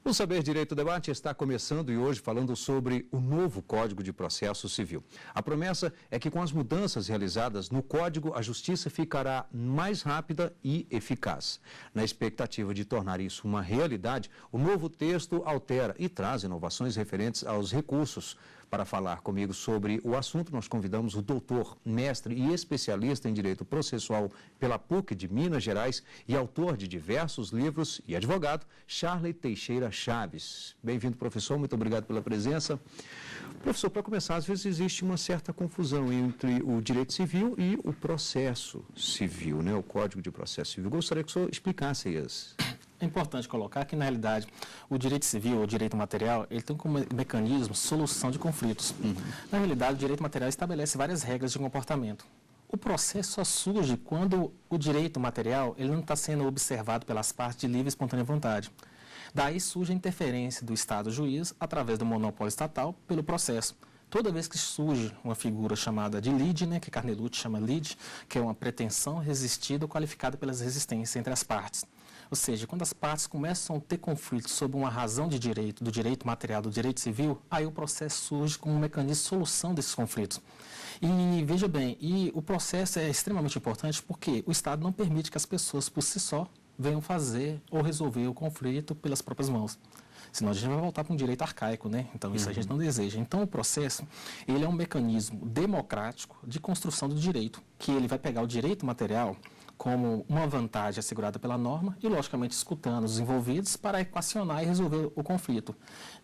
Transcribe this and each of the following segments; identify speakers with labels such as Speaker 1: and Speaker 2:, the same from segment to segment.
Speaker 1: O Saber Direito Debate está começando e hoje falando sobre o novo Código de Processo Civil. A promessa é que com as mudanças realizadas no Código, a justiça ficará mais rápida e eficaz. Na expectativa de tornar isso uma realidade, o novo texto altera e traz inovações referentes aos recursos. Para falar comigo sobre o assunto, nós convidamos o doutor, mestre e especialista em Direito Processual pela PUC de Minas Gerais e autor de diversos livros e advogado, Charley Teixeira Chaves. Bem-vindo, professor, muito obrigado pela presença. Professor, para começar, às vezes existe uma certa confusão entre o direito civil e o processo civil, né? O Código de Processo Civil. Gostaria que o senhor explicasse isso.
Speaker 2: É importante colocar que, na realidade, o direito civil, o direito material, ele tem como mecanismo solução de conflitos. Na realidade, o direito material estabelece várias regras de comportamento. O processo só surge quando o direito material ele não está sendo observado pelas partes de livre e espontânea vontade. Daí surge a interferência do Estado juiz, através do monopólio estatal, pelo processo. Toda vez que surge uma figura chamada de lide, né, que Carnelucci chama lide, que é uma pretensão resistida ou qualificada pelas resistências entre as partes. Ou seja, quando as partes começam a ter conflitos sobre uma razão de direito, do direito material, do direito civil, aí o processo surge como um mecanismo de solução desses conflitos. E veja bem, o processo é extremamente importante porque o Estado não permite que as pessoas por si só venham fazer ou resolver o conflito pelas próprias mãos. Senão a gente vai voltar para um direito arcaico, né? Então isso a gente não deseja. Então o processo, ele é um mecanismo democrático de construção do direito, que ele vai pegar o direito material como uma vantagem assegurada pela norma e, logicamente, escutando os envolvidos para equacionar e resolver o conflito.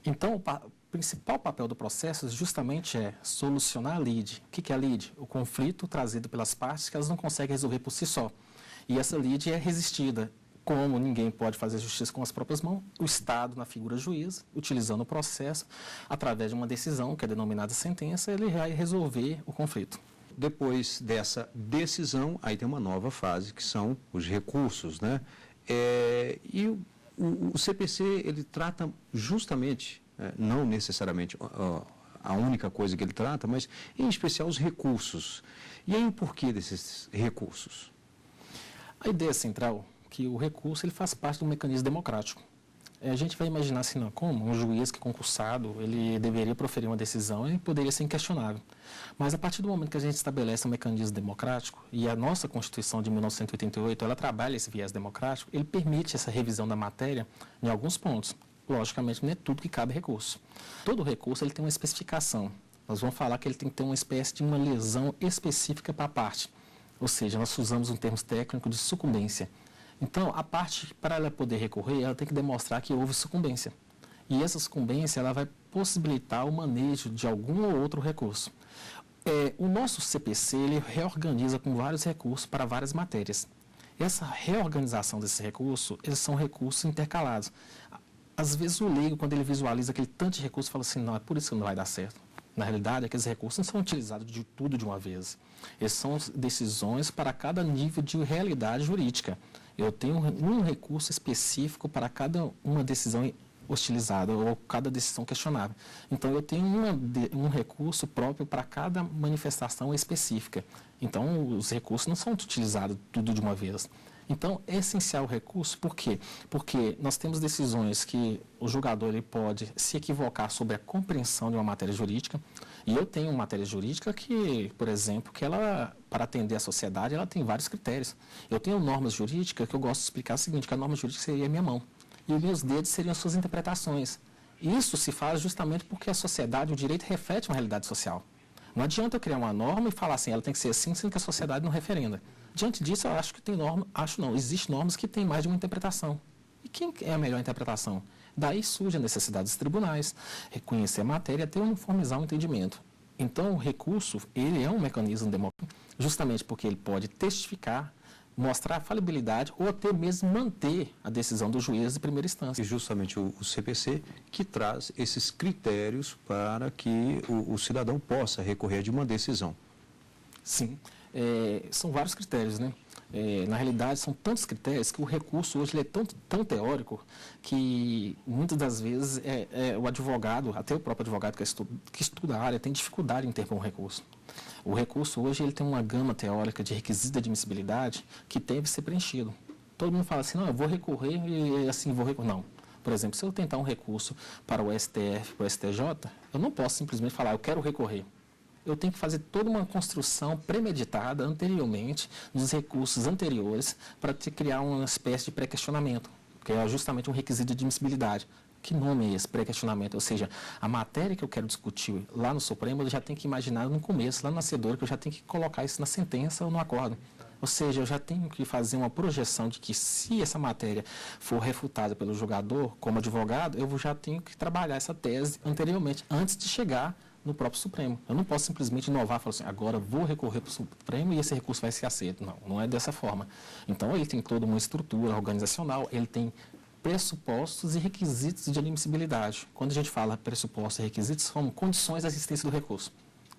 Speaker 2: Então, o principal papel do processo justamente é solucionar a lide. O que é a lide? O conflito trazido pelas partes que elas não conseguem resolver por si só. E essa lide é resistida. Como ninguém pode fazer justiça com as próprias mãos, o Estado, na figura juiz, utilizando o processo, através de uma decisão, que é denominada sentença, ele vai resolver o conflito.
Speaker 1: Depois dessa decisão, aí tem uma nova fase, que são os recursos, né? O CPC, ele trata justamente, não necessariamente a única coisa que ele trata, mas em especial os recursos. E aí o porquê desses recursos?
Speaker 2: A ideia central é que o recurso ele faz parte do mecanismo democrático. A gente vai imaginar assim, não, como um juiz que é concursado, ele deveria proferir uma decisão e poderia ser inquestionável. Mas a partir do momento que a gente estabelece um mecanismo democrático, e a nossa Constituição de 1988, ela trabalha esse viés democrático, ele permite essa revisão da matéria em alguns pontos. Logicamente, não é tudo que cabe recurso. Todo recurso ele tem uma especificação. Nós vamos falar que ele tem que ter uma espécie de uma lesão específica para a parte. Ou seja, nós usamos um termo técnico de sucumbência. Então, a parte, para ela poder recorrer, ela tem que demonstrar que houve sucumbência. E essa sucumbência, ela vai possibilitar o manejo de algum ou outro recurso. O nosso CPC, ele reorganiza com vários recursos para várias matérias. Essa reorganização desse recurso, eles são recursos intercalados. Às vezes, o leigo, quando ele visualiza aquele tanto de recurso, fala assim, não, é por isso que não vai dar certo. Na realidade, aqueles recursos não são utilizados de tudo de uma vez. Eles são decisões para cada nível de realidade jurídica. Eu tenho um recurso específico para cada uma decisão hostilizada ou cada decisão questionável. Então, eu tenho um recurso próprio para cada manifestação específica. Então, os recursos não são utilizados tudo de uma vez. Então, é essencial o recurso, por quê? Porque nós temos decisões que o julgador ele pode se equivocar sobre a compreensão de uma matéria jurídica, e eu tenho uma matéria jurídica que, por exemplo, que ela, para atender a sociedade, ela tem vários critérios. Eu tenho normas jurídicas que eu gosto de explicar o seguinte, que a norma jurídica seria a minha mão, e os meus dedos seriam as suas interpretações. Isso se faz justamente porque a sociedade, o direito reflete uma realidade social. Não adianta eu criar uma norma e falar assim, ela tem que ser assim, sendo que a sociedade não referenda. Diante disso, eu acho que tem norma, existem normas que têm mais de uma interpretação. E quem é a melhor interpretação? Daí surge a necessidade dos tribunais, reconhecer a matéria e até uniformizar o entendimento. Então, o recurso, ele é um mecanismo democrático, justamente porque ele pode testificar, mostrar a falibilidade ou até mesmo manter a decisão do juiz de primeira instância.
Speaker 1: E justamente o CPC que traz esses critérios para que o cidadão possa recorrer de uma decisão.
Speaker 2: Sim, são vários critérios, né? Na realidade, são tantos critérios que o recurso hoje ele é tão teórico que muitas das vezes o advogado, até o próprio advogado que estuda a área, tem dificuldade em interpor um recurso. O recurso hoje ele tem uma gama teórica de requisitos de admissibilidade que deve ser preenchido. Todo mundo fala assim, não, eu vou recorrer e assim vou recorrer. Não. Por exemplo, se eu tentar um recurso para o STF, para o STJ, eu não posso simplesmente falar, eu quero recorrer. Eu tenho que fazer toda uma construção premeditada anteriormente, nos recursos anteriores, para criar uma espécie de pré-questionamento, que é justamente um requisito de admissibilidade. Que nome é esse, pré-questionamento? Ou seja, a matéria que eu quero discutir lá no Supremo, eu já tenho que imaginar no começo, lá na nascedora, que eu já tenho que colocar isso na sentença ou no acordo. Ou seja, eu já tenho que fazer uma projeção de que se essa matéria for refutada pelo julgador, como advogado, eu já tenho que trabalhar essa tese anteriormente, antes de chegar no próprio Supremo. Eu não posso simplesmente inovar e falar assim, agora vou recorrer para o Supremo e esse recurso vai ser aceito. Não, não é dessa forma. Então, ele tem toda uma estrutura organizacional, ele tem pressupostos e requisitos de admissibilidade. Quando a gente fala pressupostos e requisitos, são condições da existência do recurso.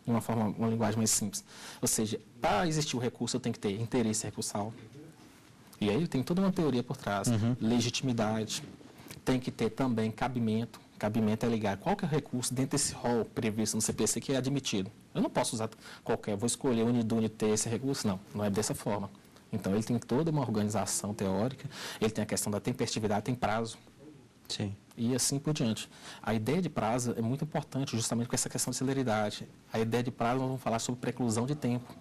Speaker 2: De uma linguagem mais simples. Ou seja, para existir o recurso, eu tenho que ter interesse recursal. E aí tem toda uma teoria por trás. Legitimidade. Tem que ter também cabimento. Cabimento é ligar qual que é o recurso dentro desse rol previsto no CPC que é admitido. Eu não posso usar qualquer, vou escolher o ter esse recurso. Não, não é dessa forma. Então, ele tem toda uma organização teórica, ele tem a questão da tempestividade, tem prazo.
Speaker 1: Sim.
Speaker 2: E assim por diante. A ideia de prazo é muito importante justamente com essa questão de celeridade. A ideia de prazo, nós vamos falar sobre preclusão de tempo,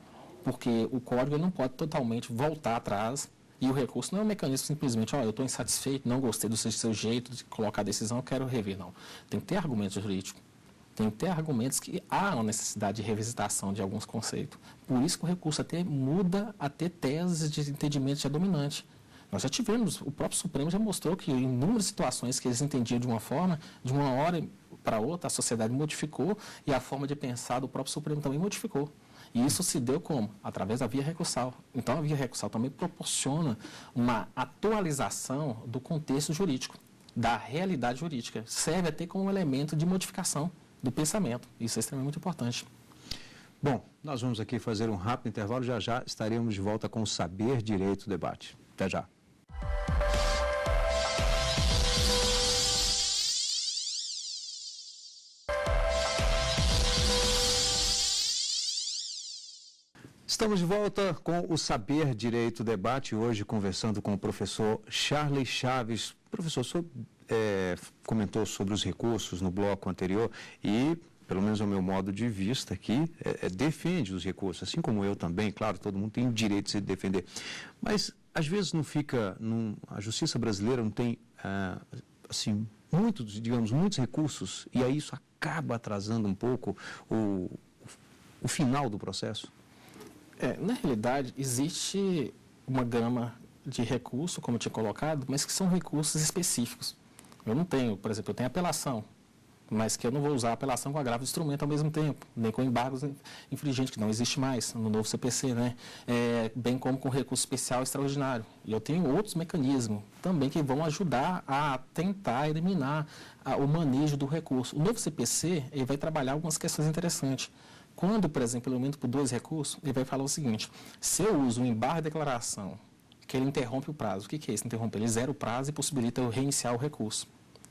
Speaker 2: porque o código não pode totalmente voltar atrás e o recurso não é um mecanismo simplesmente, eu estou insatisfeito, não gostei do seu jeito de colocar a decisão, eu quero rever. Não. Tem que ter argumentos jurídicos. Tem que ter argumentos que há uma necessidade de revisitação de alguns conceitos. Por isso que o recurso até muda a ter teses de entendimento já dominante. Nós já tivemos, o próprio Supremo já mostrou que em inúmeras situações que eles entendiam de uma forma, de uma hora para outra, a sociedade modificou e a forma de pensar do próprio Supremo também modificou. E isso se deu como? Através da via recursal. Então, a via recursal também proporciona uma atualização do contexto jurídico, da realidade jurídica. Serve até como um elemento de modificação do pensamento. Isso é extremamente importante.
Speaker 1: Bom, nós vamos aqui fazer um rápido intervalo. Já já estaremos de volta com o Saber Direito Debate. Até já. Estamos de volta com o Saber Direito Debate, hoje conversando com o professor Charley Chaves. Professor, o senhor comentou sobre os recursos no bloco anterior e, pelo menos ao meu modo de vista aqui, defende os recursos, assim como eu também, claro, todo mundo tem o direito de se defender. Mas, às vezes, não fica, a justiça brasileira não tem, assim, muitos recursos, e aí isso acaba atrasando um pouco o final do processo?
Speaker 2: Na realidade, existe uma gama de recursos, como eu tinha colocado, mas que são recursos específicos. Eu não tenho, por exemplo, eu tenho apelação, mas que eu não vou usar a apelação com agravo de instrumento ao mesmo tempo, nem com embargos infringentes, que não existe mais no novo CPC, né? Bem como com recurso especial extraordinário. E eu tenho outros mecanismos também que vão ajudar a tentar eliminar o manejo do recurso. O novo CPC ele vai trabalhar algumas questões interessantes. Quando, por exemplo, eu aumento por 2 recursos, ele vai falar o seguinte: se eu uso um embargo de declaração, que ele interrompe o prazo, o que é isso? Interrompe, ele zera o prazo e possibilita eu reiniciar o recurso.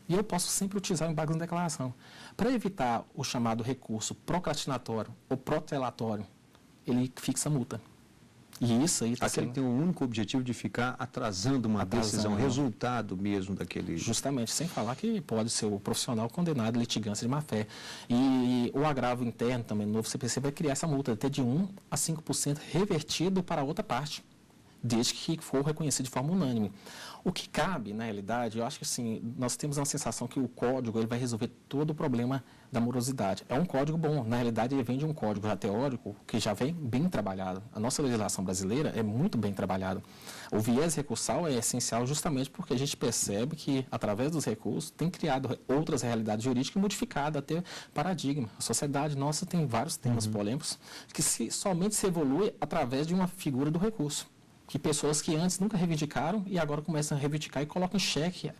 Speaker 2: E eu posso sempre utilizar o embargo de declaração. Para evitar o chamado recurso procrastinatório ou protelatório, ele fixa a multa. E isso aí está
Speaker 1: Aquele tem o único objetivo de ficar atrasando uma decisão, resultado mesmo daquele...
Speaker 2: Justamente, sem falar que pode ser o profissional condenado, litigância de má-fé. E o agravo interno também, no novo CPC, vai criar essa multa até de 1% a 5% revertido para a outra parte, desde que for reconhecido de forma unânime. O que cabe, na realidade, eu acho que assim, nós temos uma sensação que o código ele vai resolver todo o problema da morosidade. É um código bom, na realidade ele vem de um código já teórico que já vem bem trabalhado. A nossa legislação brasileira é muito bem trabalhada. O viés recursal é essencial justamente porque a gente percebe que, através dos recursos, tem criado outras realidades jurídicas e modificado até paradigma. A sociedade nossa tem vários temas polêmicos que somente se evolui através de uma figura do recurso. Que pessoas que antes nunca reivindicaram e agora começam a reivindicar e colocam em xeque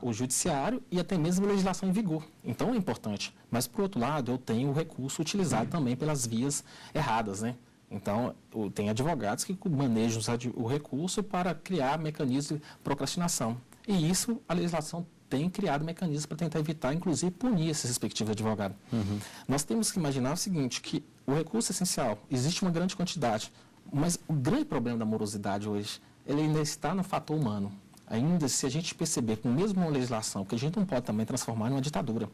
Speaker 2: o judiciário e até mesmo a legislação em vigor. Então é importante. Mas, por outro lado, eu tenho o recurso utilizado também pelas vias erradas, né? Então, tem advogados que manejam o recurso para criar mecanismos de procrastinação. E isso, a legislação tem criado mecanismos para tentar evitar, inclusive, punir esses respectivos advogados. Nós temos que imaginar o seguinte, que o recurso é essencial, existe uma grande quantidade. Mas o grande problema da morosidade hoje, ele ainda está no fator humano. ainda se a gente perceber que mesmo uma legislação, que a gente não pode também transformar numa ditadura,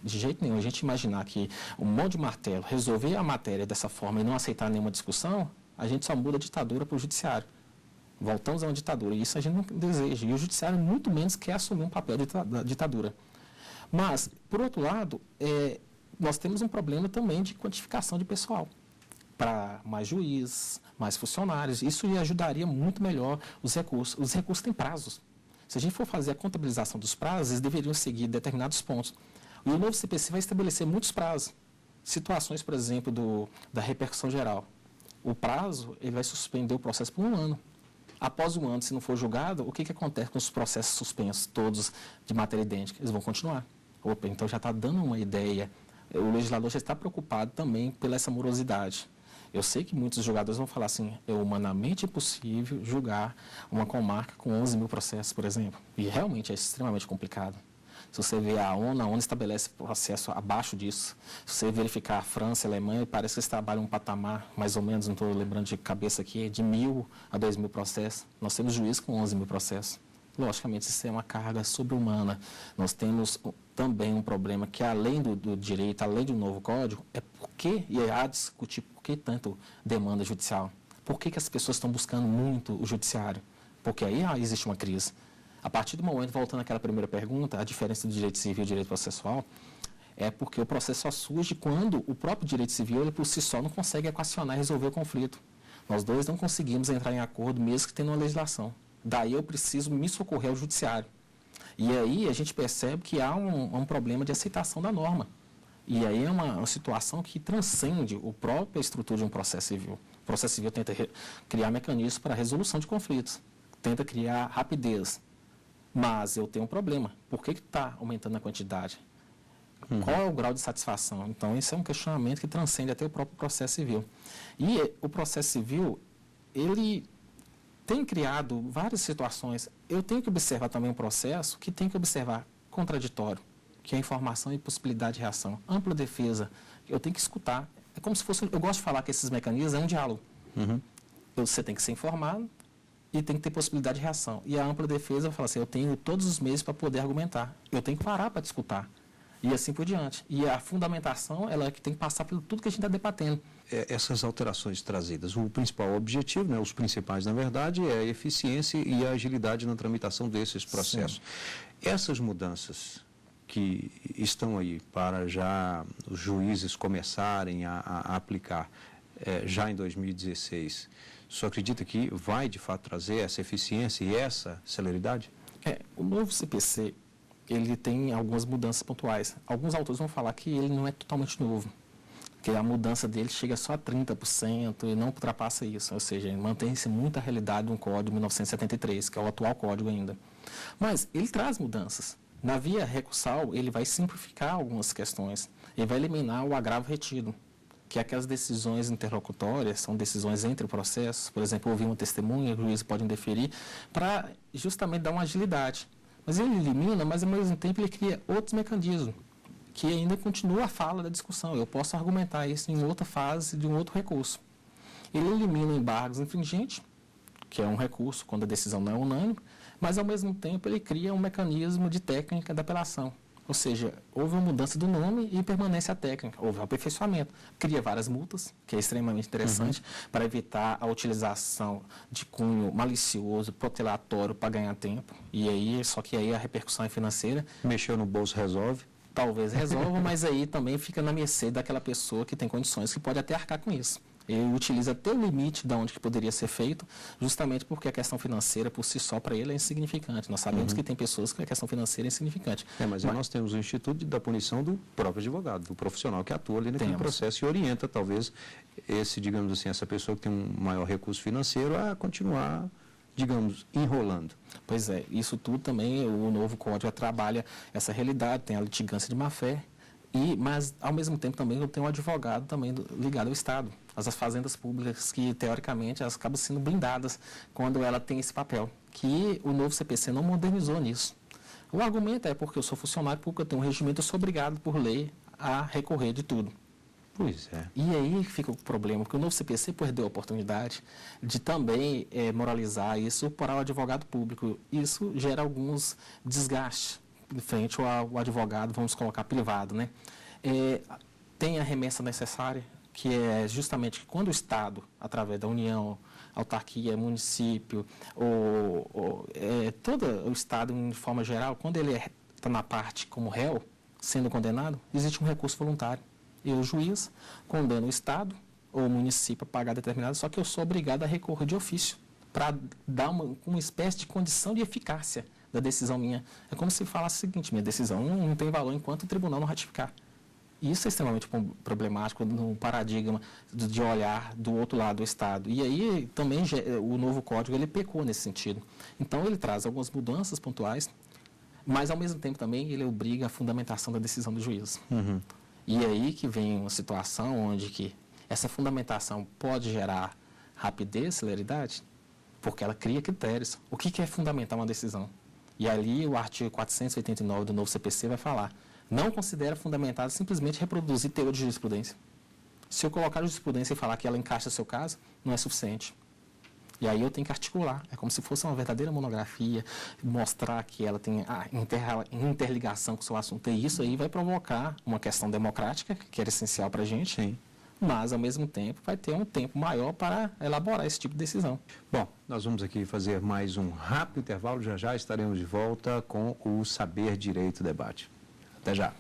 Speaker 2: de jeito nenhum, a gente imaginar que um monte de martelo resolver a matéria dessa forma e não aceitar nenhuma discussão, a gente só muda a ditadura para o judiciário. Voltamos a uma ditadura, e isso a gente não deseja. E o judiciário muito menos quer assumir um papel da ditadura. Mas, por outro lado, nós temos um problema também de quantificação de pessoal. Para mais juiz, mais funcionários, isso ajudaria muito melhor os recursos. Os recursos têm prazos. Se a gente for fazer a contabilização dos prazos, eles deveriam seguir determinados pontos. E o novo CPC vai estabelecer muitos prazos. Situações, por exemplo, da repercussão geral. O prazo, ele vai suspender o processo por 1 ano. Após 1 ano, se não for julgado, o que acontece com os processos suspensos, todos de matéria idêntica? Eles vão continuar. Opa, então já está dando uma ideia. O legislador já está preocupado também pela essa morosidade. Eu sei que muitos julgadores vão falar assim, é humanamente impossível julgar uma comarca com 11 mil processos, por exemplo. E realmente é extremamente complicado. Se você ver a ONU estabelece processo abaixo disso. Se você verificar a França, a Alemanha, parece que eles trabalham um patamar, mais ou menos, não estou lembrando de cabeça aqui, de 1.000 a 2.000 processos. Nós temos juiz com 11 mil processos. Logicamente, isso é uma carga sobre-humana. Nós temos também um problema que, além do direito, além do novo código, é e há discutir por que tanto demanda judicial. Por que as pessoas estão buscando muito o judiciário? Porque aí existe uma crise. A partir do momento, voltando àquela primeira pergunta, a diferença do direito civil e do direito processual é porque o processo só surge quando o próprio direito civil, ele por si só, não consegue equacionar e resolver o conflito. Nós dois não conseguimos entrar em acordo, mesmo que tendo uma legislação. Daí eu preciso me socorrer ao judiciário. E aí a gente percebe que há um problema de aceitação da norma. E aí é uma situação que transcende a própria estrutura de um processo civil. O processo civil tenta criar mecanismos para a resolução de conflitos, tenta criar rapidez. Mas eu tenho um problema. Por que está aumentando a quantidade? Qual é o grau de satisfação? Então, esse é um questionamento que transcende até o próprio processo civil. E o processo civil, ele tem criado várias situações. Eu tenho que observar também um processo que tem que observar contraditório, que é informação e possibilidade de reação. Ampla defesa, eu tenho que escutar. É como se fosse, eu gosto de falar que esses mecanismos é um diálogo. Você tem que ser informado e tem que ter possibilidade de reação. E a ampla defesa fala assim, eu tenho todos os meios para poder argumentar. Eu tenho que parar para escutar. E assim por diante. E a fundamentação, ela é que tem que passar por tudo que a gente está debatendo.
Speaker 1: Essas alterações trazidas, o principal objetivo, né, os principais, na verdade, é a eficiência e a agilidade na tramitação desses processos. Sim. Essas mudanças que estão aí para já os juízes começarem a aplicar já em 2016, o senhor acredita que vai, de fato, trazer essa eficiência e essa celeridade?
Speaker 2: O novo CPC, ele tem algumas mudanças pontuais. Alguns autores vão falar que ele não é totalmente novo, que a mudança dele chega só a 30% e não ultrapassa isso, ou seja, mantém-se muita realidade do Código de 1973, que é o atual código ainda. Mas ele traz mudanças. Na via recursal, ele vai simplificar algumas questões, ele vai eliminar o agravo retido, que aquelas decisões interlocutórias são decisões entre processos, por exemplo, ouvir uma testemunha, o juiz pode indeferir, para justamente dar uma agilidade. Mas ele elimina, mas ao mesmo tempo ele cria outros mecanismos, que ainda continua a fala da discussão. Eu posso argumentar isso em outra fase de um outro recurso. Ele elimina embargos infringentes, que é um recurso quando a decisão não é unânime, mas ao mesmo tempo ele cria um mecanismo de técnica da apelação. Ou seja, houve uma mudança do nome e permanece a técnica, houve um aperfeiçoamento. Cria várias multas, que é extremamente interessante, para evitar a utilização de cunho malicioso, protelatório para ganhar tempo. E aí, só que aí a repercussão é financeira.
Speaker 1: Mexeu no bolso, resolve?
Speaker 2: Talvez resolva, mas aí também fica na mercê daquela pessoa que tem condições, que pode até arcar com isso. Ele utiliza até o limite de onde que poderia ser feito, justamente porque a questão financeira, por si só, para ele é insignificante. Nós sabemos que tem pessoas que a questão financeira é insignificante.
Speaker 1: Mas nós temos o Instituto da Punição do próprio advogado, do profissional que atua ali naquele processo e orienta, talvez, digamos assim, essa pessoa que tem um maior recurso financeiro a continuar, digamos, enrolando.
Speaker 2: Pois é, isso tudo também, o novo código trabalha essa realidade, tem a litigância de má-fé, mas, ao mesmo tempo, também eu tenho um advogado também ligado ao Estado. As fazendas públicas que, teoricamente, elas acabam sendo blindadas quando ela tem esse papel, que o novo CPC não modernizou nisso. O argumento é porque eu sou funcionário público, eu tenho um regimento, eu sou obrigado, por lei, a recorrer de tudo.
Speaker 1: Pois é.
Speaker 2: E aí fica o problema, porque o novo CPC perdeu a oportunidade de também moralizar isso para o advogado público. Isso gera alguns desgastes frente ao advogado, vamos colocar, privado, né? Tem a remessa necessária, que é justamente que quando o Estado, através da União, autarquia, município, todo o Estado, de forma geral, quando ele está na parte como réu, sendo condenado, existe um recurso voluntário. E o juiz condena o Estado ou o município a pagar determinado, só que eu sou obrigado a recorrer de ofício para dar uma espécie de condição de eficácia da decisão minha. É como se falasse o seguinte: minha decisão não tem valor enquanto o tribunal não ratificar. Isso é extremamente problemático no paradigma de olhar do outro lado do Estado. E aí também o novo código ele pecou nesse sentido. Então ele traz algumas mudanças pontuais, mas ao mesmo tempo também ele obriga a fundamentação da decisão do juiz.
Speaker 1: Uhum.
Speaker 2: E aí que vem uma situação onde que essa fundamentação pode gerar rapidez, celeridade, porque ela cria critérios. O que é fundamentar uma decisão? E ali o artigo 489 do novo CPC vai falar: não considera fundamentado simplesmente reproduzir teor de jurisprudência. Se eu colocar a jurisprudência e falar que ela encaixa seu caso, não é suficiente. E aí eu tenho que articular. É como se fosse uma verdadeira monografia, mostrar que ela tem a interligação com o seu assunto. E isso aí vai provocar uma questão democrática, que era essencial para a gente.
Speaker 1: Sim.
Speaker 2: Mas, ao mesmo tempo, vai ter um tempo maior para elaborar esse tipo de decisão.
Speaker 1: Bom, nós vamos aqui fazer mais um rápido intervalo. Já já estaremos de volta com o Saber Direito Debate. Até já.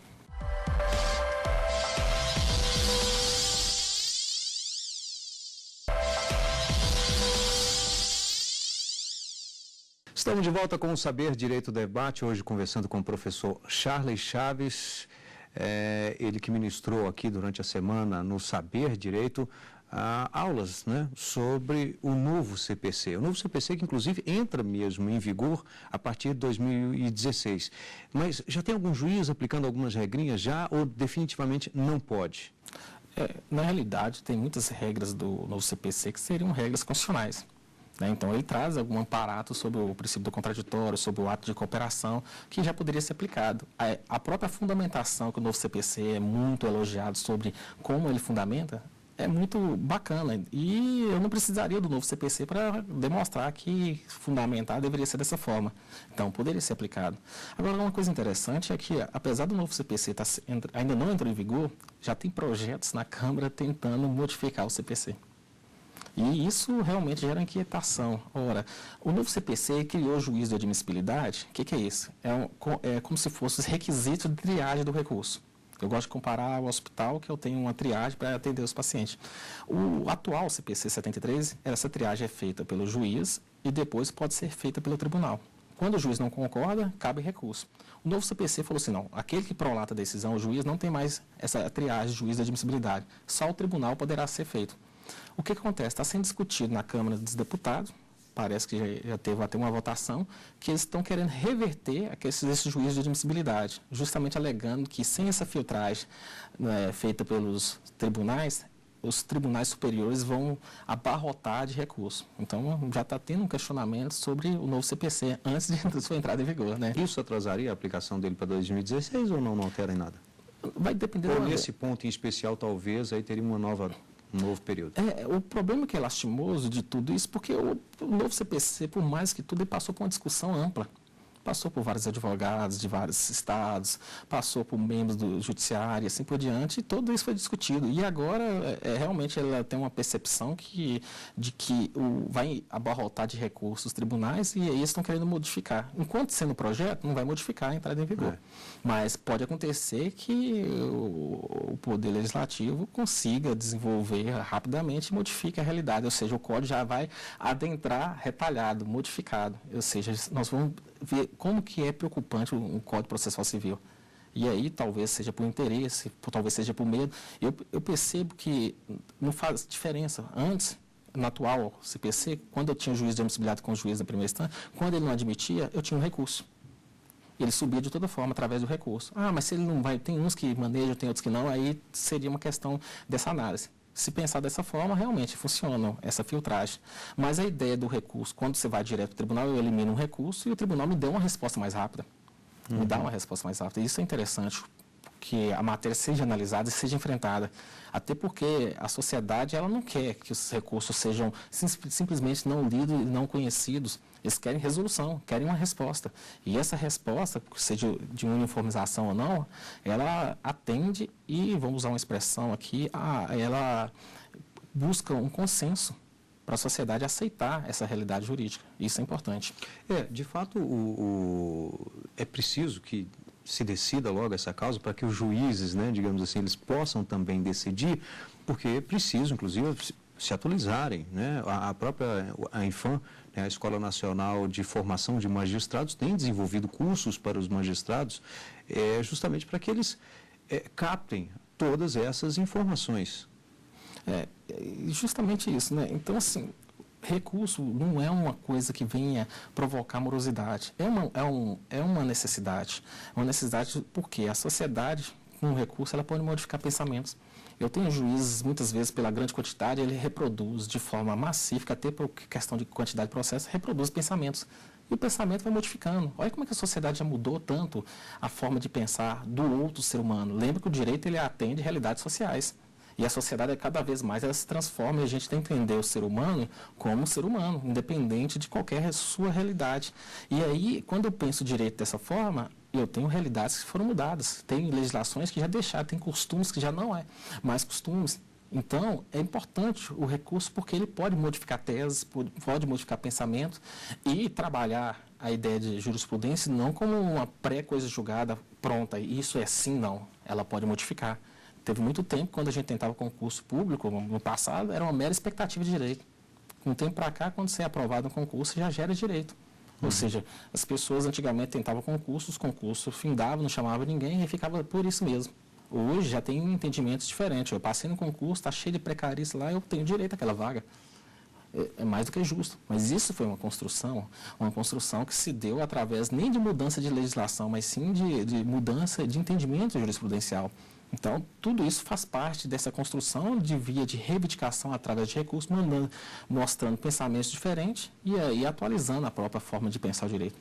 Speaker 1: Estamos de volta com o Saber Direito Debate, hoje conversando com o professor Charles Chaves, ele que ministrou aqui durante a semana no Saber Direito aulas, né, sobre o novo CPC. O novo CPC que inclusive entra mesmo em vigor a partir de 2016. Mas já tem algum juiz aplicando algumas regrinhas já ou definitivamente não pode?
Speaker 2: Na realidade, tem muitas regras do novo CPC que seriam regras constitucionais. Então, ele traz algum aparato sobre o princípio do contraditório, sobre o ato de cooperação, que já poderia ser aplicado. A própria fundamentação que o novo CPC é muito elogiado sobre como ele fundamenta, é muito bacana. E eu não precisaria do novo CPC para demonstrar que fundamentar deveria ser dessa forma. Então, poderia ser aplicado. Agora, uma coisa interessante é que, apesar do novo CPC ainda não entrou em vigor, já tem projetos na Câmara tentando modificar o CPC. E isso realmente gera inquietação. Ora, o novo CPC criou o juízo de admissibilidade. O que é isso? É como se fossem os requisitos de triagem do recurso. Eu gosto de comparar ao hospital, que eu tenho uma triagem para atender os pacientes. O atual CPC 73, essa triagem é feita pelo juiz e depois pode ser feita pelo tribunal. Quando o juiz não concorda, cabe recurso. O novo CPC falou assim: não, aquele que prolata a decisão, o juiz, não tem mais essa triagem de juiz de admissibilidade. Só o tribunal poderá ser feito. O que acontece? Está sendo discutido na Câmara dos Deputados, parece que já teve até uma votação, que eles estão querendo reverter esse juízo de admissibilidade, justamente alegando que sem essa filtragem feita pelos tribunais, os tribunais superiores vão abarrotar de recurso. Então, já está tendo um questionamento sobre o novo CPC antes de sua entrada em vigor, né?
Speaker 1: Isso atrasaria a aplicação dele para 2016 ou não altera em nada?
Speaker 2: Vai depender...
Speaker 1: Ou nesse ponto em especial, talvez, aí teria um novo período.
Speaker 2: O problema que é lastimoso de tudo isso, porque o novo CPC, por mais que tudo, ele passou por uma discussão ampla. Passou por vários advogados de vários estados, passou por membros do judiciário e assim por diante, e tudo isso foi discutido. E agora, realmente, ela tem uma percepção de que vai abarrotar de recursos os tribunais e aí eles estão querendo modificar. Enquanto sendo projeto, não vai modificar a entrada em vigor. Mas pode acontecer que o Poder Legislativo consiga desenvolver rapidamente e modifique a realidade, ou seja, o código já vai adentrar retalhado, modificado. Ou seja, nós vamos ver como que é preocupante o Código Processual Civil. E aí, talvez seja por interesse, talvez seja por medo. Eu percebo que não faz diferença. Antes, no atual CPC, quando eu tinha o juiz de admissibilidade com o juiz da primeira instância, quando ele não admitia, eu tinha um recurso. Ele subia de toda forma através do recurso. Mas se ele não vai, tem uns que manejam, tem outros que não, aí seria uma questão dessa análise. Se pensar dessa forma, realmente funciona essa filtragem. Mas a ideia do recurso, quando você vai direto para o tribunal, eu elimino um recurso e o tribunal me dá uma resposta mais rápida. Me dá uma resposta mais rápida. Isso é interessante, que a matéria seja analisada e seja enfrentada. Até porque a sociedade ela não quer que os recursos sejam simplesmente não lidos e não conhecidos. Eles querem resolução, querem uma resposta. E essa resposta, seja de uniformização ou não, ela atende e, vamos usar uma expressão aqui, ela busca um consenso para a sociedade aceitar essa realidade jurídica. Isso é importante.
Speaker 1: De fato, é preciso que se decida logo essa causa para que os juízes, né, digamos assim, eles possam também decidir, porque é preciso, inclusive, se atualizarem, né? A própria ANFAM, né, a Escola Nacional de Formação de Magistrados, tem desenvolvido cursos para os magistrados, justamente para que eles captem todas essas informações.
Speaker 2: Justamente isso, né? Então, assim, recurso não é uma coisa que venha provocar morosidade, é uma necessidade. Uma necessidade porque a sociedade, com o recurso, ela pode modificar pensamentos. Eu tenho juízes, muitas vezes, pela grande quantidade, ele reproduz de forma massífica, até por questão de quantidade de processo, reproduz pensamentos. E o pensamento vai modificando. Olha como é que a sociedade já mudou tanto a forma de pensar do outro ser humano. Lembra que o direito ele atende realidades sociais. E a sociedade, cada vez mais, ela se transforma e a gente tem que entender o ser humano como um ser humano, independente de qualquer sua realidade. E aí, quando eu penso o direito dessa forma, eu tenho realidades que foram mudadas. Tem legislações que já deixaram, tem costumes que já não é mais costumes. Então, é importante o recurso porque ele pode modificar teses, pode modificar pensamento e trabalhar a ideia de jurisprudência não como uma pré-coisa julgada pronta. Isso é sim, não. Ela pode modificar. Teve muito tempo, quando a gente tentava concurso público, no passado, era uma mera expectativa de direito. Com o tempo para cá, quando você é aprovado no concurso, já gera direito. Ou seja, as pessoas antigamente tentavam concursos, os concursos findavam, não chamavam ninguém e ficava por isso mesmo. Hoje já tem entendimentos diferentes. Eu passei no concurso, está cheio de precaristas lá, eu tenho direito àquela vaga. É mais do que justo. Mas isso foi uma construção que se deu através nem de mudança de legislação, mas sim de mudança de entendimento jurisprudencial. Então, tudo isso faz parte dessa construção de via de reivindicação através de recursos, mostrando pensamentos diferentes e aí atualizando a própria forma de pensar o direito.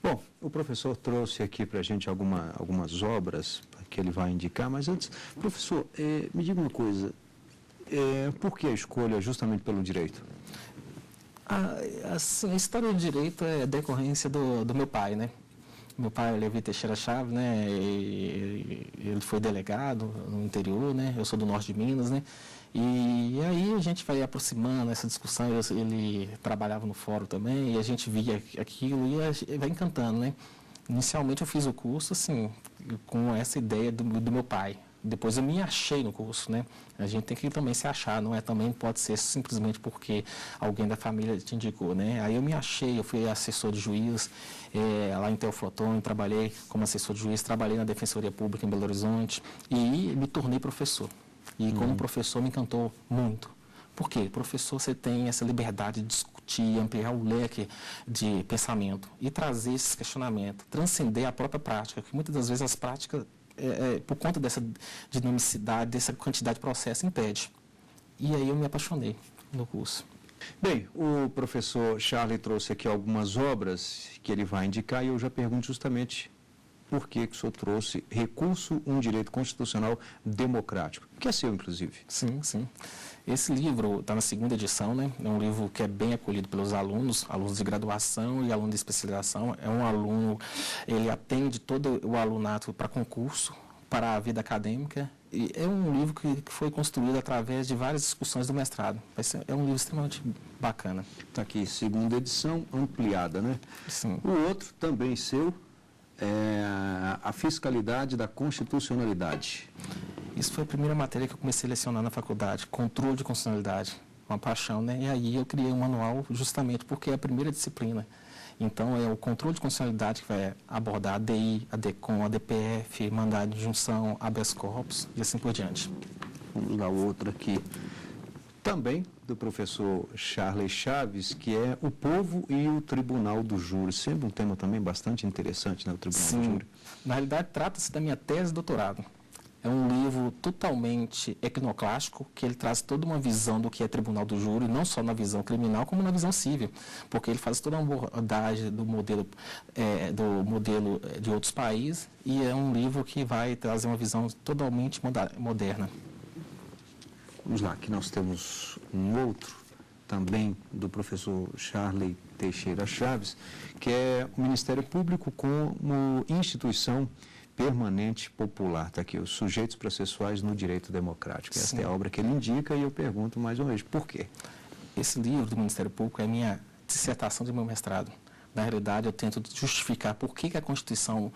Speaker 1: Bom, o professor trouxe aqui para a gente algumas obras que ele vai indicar, mas antes, professor, me diga uma coisa, por que a escolha justamente pelo direito?
Speaker 2: Assim, a história do direito é decorrência do meu pai, né? Meu pai é Levi Teixeira Chaves, né? Ele foi delegado no interior, né? Eu sou do norte de Minas, né? E aí a gente vai aproximando essa discussão, ele trabalhava no fórum também, e a gente via aquilo e vai encantando, né? Inicialmente eu fiz o curso, assim, com essa ideia do meu pai. Depois eu me achei no curso, né? A gente tem que também se achar, não é também pode ser simplesmente porque alguém da família te indicou, né? Aí eu me achei, eu fui assessor de juiz lá em Teoflotone, trabalhei como assessor de juiz, trabalhei na Defensoria Pública em Belo Horizonte e me tornei professor. E como professor me encantou muito. Por quê? Professor, você tem essa liberdade de discutir, ampliar o leque de pensamento e trazer esses questionamentos, transcender a própria prática, que muitas das vezes as práticas por conta dessa dinamicidade, dessa quantidade de processo, impede. E aí eu me apaixonei no curso.
Speaker 1: Bem, o professor Charlie trouxe aqui algumas obras que ele vai indicar e eu já pergunto justamente por que o senhor trouxe Recurso, um Direito Constitucional Democrático, que é seu, inclusive.
Speaker 2: Sim, sim. Esse livro está na 2ª edição, né? É um livro que é bem acolhido pelos alunos de graduação e alunos de especialização. É um aluno, ele atende todo o alunato para concurso, para a vida acadêmica. E é um livro que foi construído através de várias discussões do mestrado. É um livro extremamente bacana.
Speaker 1: Está aqui, 2ª edição, ampliada, né?
Speaker 2: Sim.
Speaker 1: O outro, também seu, é a Fiscalidade da Constitucionalidade.
Speaker 2: Isso foi a primeira matéria que eu comecei a lecionar na faculdade, controle de constitucionalidade, uma paixão, né? E aí eu criei um manual justamente porque é a primeira disciplina. Então, é o controle de constitucionalidade que vai abordar a DI, a DECOM, a DPF, mandado de junção, habeas corpus e assim por diante.
Speaker 1: Vamos lá, outra aqui. Também do professor Charles Chaves, que é o povo e o Tribunal do Júri. Sempre um tema também bastante interessante, né? O Tribunal do Júri.
Speaker 2: Na realidade, trata-se da minha tese de doutorado. É um livro totalmente iconoclástico, que ele traz toda uma visão do que é tribunal do júri, não só na visão criminal, como na visão civil, porque ele faz toda uma abordagem do modelo de outros países, e é um livro que vai trazer uma visão totalmente moderna.
Speaker 1: Vamos lá, aqui nós temos um outro também do professor Charley Teixeira Chaves, que é o Ministério Público como instituição permanente popular. Está aqui, os sujeitos processuais no direito democrático. Esta é a obra que ele indica e eu pergunto mais uma vez, por quê?
Speaker 2: Esse livro do Ministério Público é a minha dissertação de meu mestrado. Na realidade, eu tento justificar por que a Constituição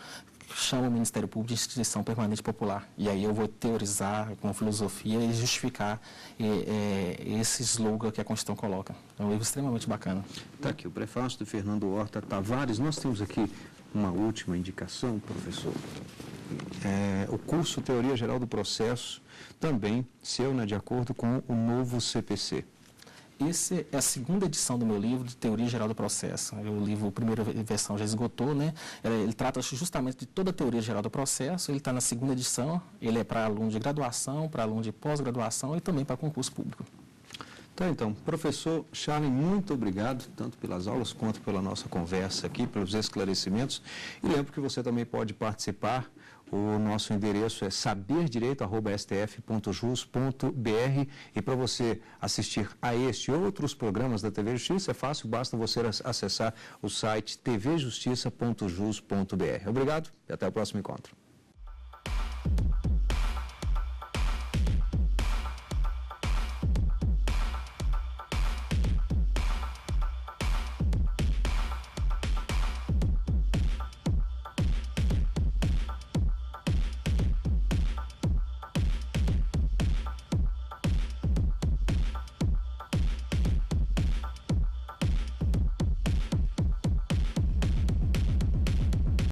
Speaker 2: chama o Ministério Público de instituição permanente popular. E aí eu vou teorizar com filosofia e justificar esse slogan que a Constituição coloca. É um livro extremamente bacana.
Speaker 1: Está aqui o prefácio do Fernando Horta Tavares. Nós temos aqui uma última indicação, professor. O curso Teoria Geral do Processo, também seu, né, de acordo com o novo CPC.
Speaker 2: Essa é a segunda edição do meu livro de Teoria Geral do Processo. O livro, a primeira versão já esgotou, né? Ele trata justamente de toda a teoria geral do processo. Ele está na segunda edição. Ele é para aluno de graduação, para aluno de pós-graduação e também para concurso público.
Speaker 1: Tá, então, professor Charley, muito obrigado, tanto pelas aulas quanto pela nossa conversa aqui, pelos esclarecimentos. E lembro que você também pode participar. O nosso endereço é saberdireito@stf.jus.br, e para você assistir a este e outros programas da TV Justiça é fácil, basta você acessar o site tvjustiça.jus.br. Obrigado e até o próximo encontro.